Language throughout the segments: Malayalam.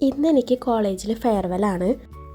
ഇന്ന് എനിക്ക് കോളേജിൽ ഫെയർവെല്ലാണ്.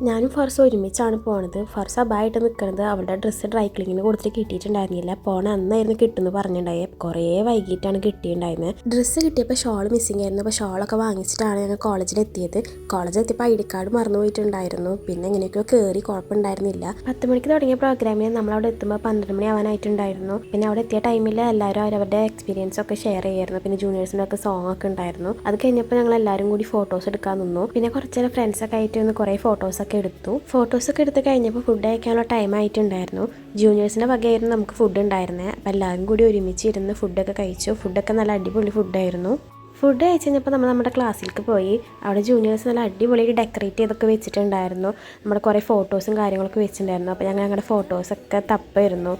ഞാനും ഫർസ് ഒരുമിച്ചാണ് പോണത്. ഫർസ് അബായിട്ട് നിൽക്കുന്നത് അവളുടെ ഡ്രസ്സ് ഡ്രൈ ക്ലീനിങ്ങിന് കൊടുത്തിട്ട് കിട്ടിയിട്ടുണ്ടായിരുന്നില്ല. പോണ അന്നായിരുന്നു കിട്ടുമെന്ന് പറഞ്ഞിട്ടുണ്ടായി. കുറേ വൈകിട്ടാണ് കിട്ടിയിട്ടുണ്ടായിരുന്നത്. ഡ്രസ്സ് കിട്ടിയപ്പോൾ ഷോൾ മിസ്സിംഗ് ആയിരുന്നു. അപ്പോൾ ഷോളൊക്കെ വാങ്ങിച്ചിട്ടാണ് ഞങ്ങൾ കോളേജിലെത്തിയത്. കോളേജിലെത്തിയപ്പോൾ ID കാർഡ് മറന്നു പോയിട്ടുണ്ടായിരുന്നു. പിന്നെ എങ്ങനെയൊക്കെയോ കയറി, കുഴപ്പമുണ്ടായിരുന്നില്ല. 10 മണിക്ക് തുടങ്ങിയ പ്രോഗ്രാമിന് നമ്മളവിടെ എത്തുമ്പോൾ 12 മണി ആവാനായിട്ടുണ്ടായിരുന്നു. പിന്നെ അവിടെ എത്തിയ ടൈമിൽ എല്ലാവരും അവരവരുടെ എക്സ്പീരിയൻസ് ഒക്കെ ഷെയർ ചെയ്യായിരുന്നു. പിന്നെ ജൂനിയേഴ്സിൻ്റെ ഒക്കെ സോങ് ഒക്കെ ഉണ്ടായിരുന്നു. അത് കഴിഞ്ഞപ്പോൾ ഞങ്ങൾ എല്ലാവരും കൂടി ഫോട്ടോസ് എടുക്കാൻ നിന്നു. പിന്നെ കുറച്ച് നേരം ഫ്രണ്ട്സൊക്കെ ആയിട്ട് ഒന്ന് കുറേ ഫോട്ടോസൊക്കെ എടുത്തു. ഫോട്ടോസൊക്കെ എടുത്ത് കഴിഞ്ഞപ്പോൾ ഫുഡ് കഴിക്കാനുള്ള ടൈം ആയിട്ടുണ്ടായിരുന്നു. ജൂനിയേഴ്സിൻ്റെ വകയായിരുന്നു നമുക്ക് ഫുഡ് ഉണ്ടായിരുന്നത്. അപ്പോൾ എല്ലാവരും കൂടി ഒരുമിച്ച് ഇരുന്ന് ഫുഡൊക്കെ കഴിച്ചു. ഫുഡൊക്കെ നല്ല അടിപൊളി ഫുഡായിരുന്നു. ഫുഡ് കഴിച്ച് കഴിഞ്ഞപ്പോൾ നമ്മൾ നമ്മുടെ ക്ലാസ്സിലേക്ക് പോയി. അവിടെ ജൂനിയേഴ്സ് നല്ല അടിപൊളിയായിട്ട് ഡെക്കറേറ്റ് ചെയ്തൊക്കെ വെച്ചിട്ടുണ്ടായിരുന്നു. നമ്മുടെ കുറേ ഫോട്ടോസും കാര്യങ്ങളൊക്കെ വെച്ചിട്ടുണ്ടായിരുന്നു. അപ്പോൾ ഞങ്ങളുടെ ഫോട്ടോസൊക്കെ തപ്പായിരുന്നു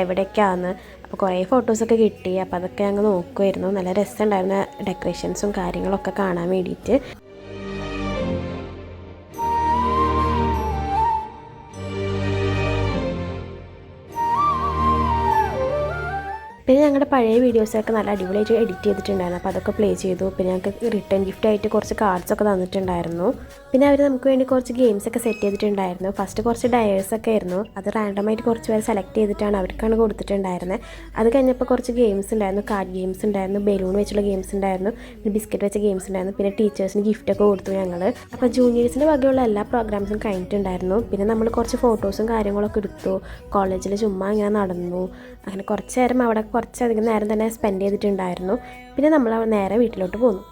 എവിടേക്കാന്ന്. അപ്പോൾ കുറേ ഫോട്ടോസൊക്കെ കിട്ടി. അപ്പോൾ അതൊക്കെ ഞങ്ങൾ നോക്കുമായിരുന്നു. നല്ല രസമുണ്ടായിരുന്ന ഡെക്കറേഷൻസും കാര്യങ്ങളൊക്കെ കാണാൻ വേണ്ടിയിട്ട്. പിന്നെ ഞങ്ങളുടെ പഴയ വീഡിയോസൊക്കെ നല്ല അടിപൊളിയായിട്ട് എഡിറ്റ് ചെയ്തിട്ടുണ്ടായിരുന്നു. അപ്പോൾ അതൊക്കെ പ്ലേ ചെയ്തു. പിന്നെ ഞങ്ങൾക്ക് റിട്ടേൺ ഗിഫ്റ്റായിട്ട് കുറച്ച് കാർഡ്സൊക്കെ തന്നിട്ടുണ്ടായിരുന്നു. പിന്നെ അവർ നമുക്ക് വേണ്ടി കുറച്ച് ഗെയിംസൊക്കെ സെറ്റ് ചെയ്തിട്ടുണ്ടായിരുന്നു. ഫസ്റ്റ് കുറച്ച് ഡയേഴ്സൊക്കെ ആയിരുന്നു. അത് റാൻഡമായിട്ട് കുറച്ച് പേര് സെലക്ട് ചെയ്തിട്ടാണ് അവർക്കാണ് കൊടുത്തിട്ടുണ്ടായിരുന്നത്. അത് കഴിഞ്ഞപ്പോൾ കുറച്ച് ഗെയിംസ് ഉണ്ടായിരുന്നു. കാർഡ് ഗെയിംസ് ഉണ്ടായിരുന്നു, ബലൂൺ വെച്ചുള്ള ഗെയിംസ് ഉണ്ടായിരുന്നു, ബിസ്ക്കറ്റ് വെച്ച ഗെയിംസ് ഉണ്ടായിരുന്നു. പിന്നെ ടീച്ചേഴ്സിന് ഗിഫ്റ്റൊക്കെ കൊടുത്തു ഞങ്ങൾ. അപ്പോൾ ജൂനിയേഴ്സിൻ്റെ വകയുള്ള എല്ലാ പ്രോഗ്രാംസും കഴിഞ്ഞിട്ടുണ്ടായിരുന്നു. പിന്നെ നമ്മൾ കുറച്ച് ഫോട്ടോസും കാര്യങ്ങളൊക്കെ എടുത്തു. കോളേജിൽ ചുമ്മാ ഇങ്ങനെ നടന്നു. അങ്ങനെ കുറച്ച് നേരം അവിടെ കുറച്ചധികം നേരം തന്നെ സ്പെൻഡ് ചെയ്തിട്ടുണ്ടായിരുന്നു. പിന്നെ നമ്മൾ നേരെ വീട്ടിലോട്ട് പോന്നു.